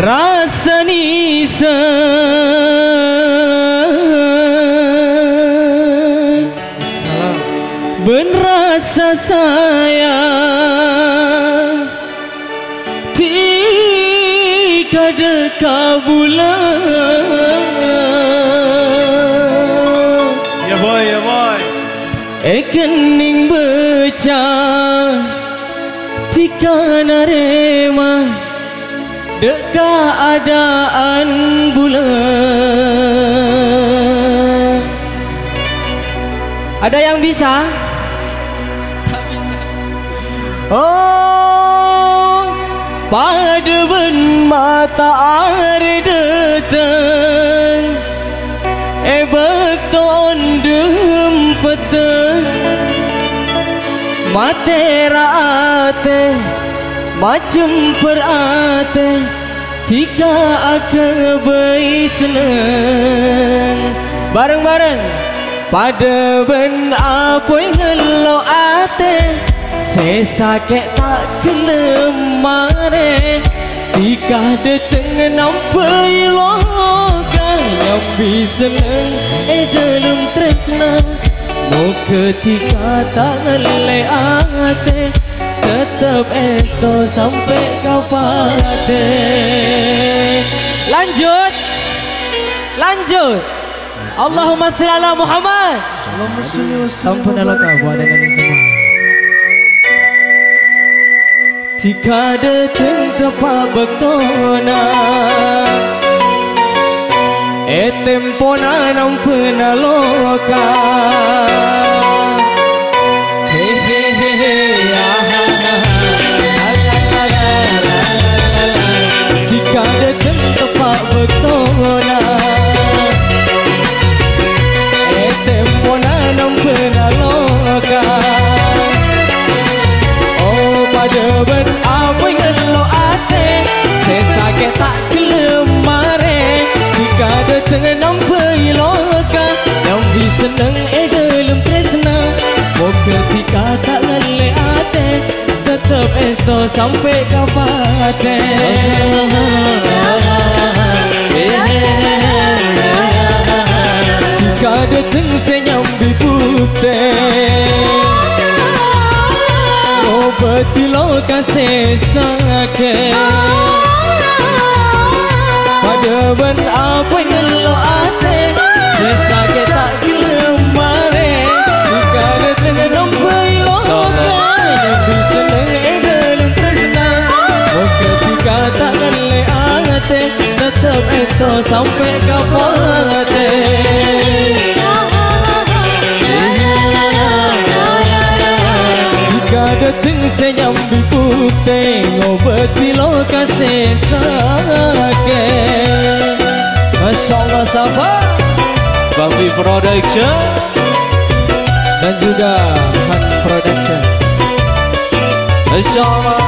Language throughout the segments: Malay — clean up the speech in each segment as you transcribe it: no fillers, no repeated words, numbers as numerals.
rasa nisa berasa sayang tika dekat bulan ya boy kening becah tika narema dekat adaan bulan. Ada yang bisa? Tak bisa. Oh, pada ben mata are datang bekton dempeteng matera ate macam perate tika akebai seneng bareng-bareng pada ben apa ngelo ate sesakit tak kelemare tika deteng nampai loka nyambi seneng dalam tresna mau ketika tak ngele ate tetap esto sampai kapate. Lanjut Allahumma sholli ala Muhammad. Allahumma sholli wa sallim. Ampunlah kau buat dengan ini semua. Tika dateng tepat bektona tempona nampena loka jika datang tepat bektona tempona nampena loka oh pada ben apa ngelo ate sesakit tak kelemare jika datang nampai loka yang bisa seneng dalam tresna mau ketika tak ngele ate tetap esto sampai kapate. Jika datang senyambi putih oh beti loka sesakit pada ben apa ngelo ate sesakit tak kelemare jika datang nampai loka yang bisa seneng dalam tresna oh ketika tak ngele ate tetap esto sampai kapate. Jika datang senyambi putih ngobati loka sesakit. Masya Allah Safa Bang B Production dan juga Han Production. Masya Allah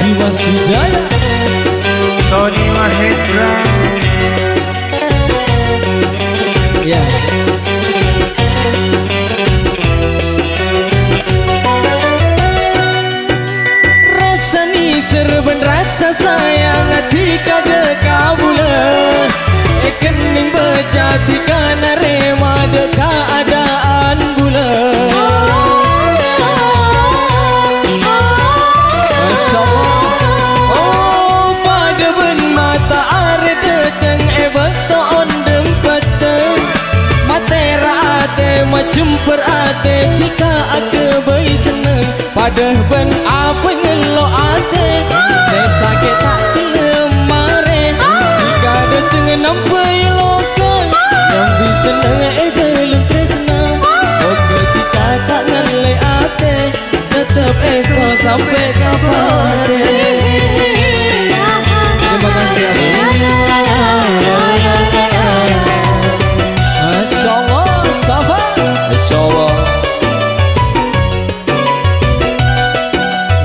Dimas Hidayah Tony Mahendra ya. Rasa ni serben rasa sayang tika dekat bulan kening beca tika narema dekat adaan bulan. Masya Allah oh pada ben mata are deteng bekton dempeteng matera ate macam perate tika akebai seneng pada ben apa ngelo ate sesakit tak kelemare jika dateng nampai loka yang bisa seneng dalam tresna oh ketika tak ngele ate tetap esto sampai kapate. Terima kasih Abu. Masya Allah Safa. Masya Allah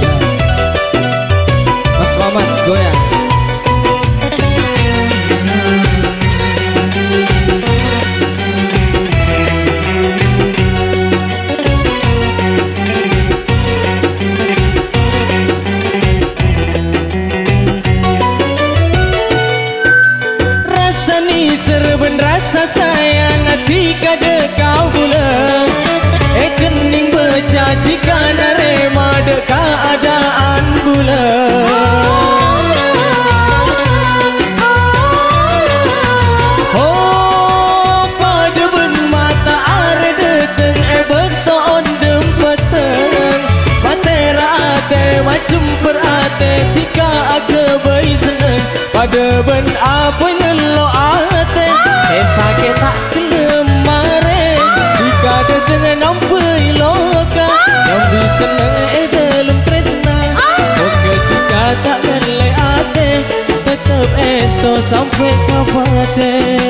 Ya. Mas Mamat goyang. Deban apa nyelo ate Sesa ke tak kelemare Jika ada dengan nampai loka Yang bisa dalam tresna Oh ketika tak ngelai ate Tetap esto sampai kapate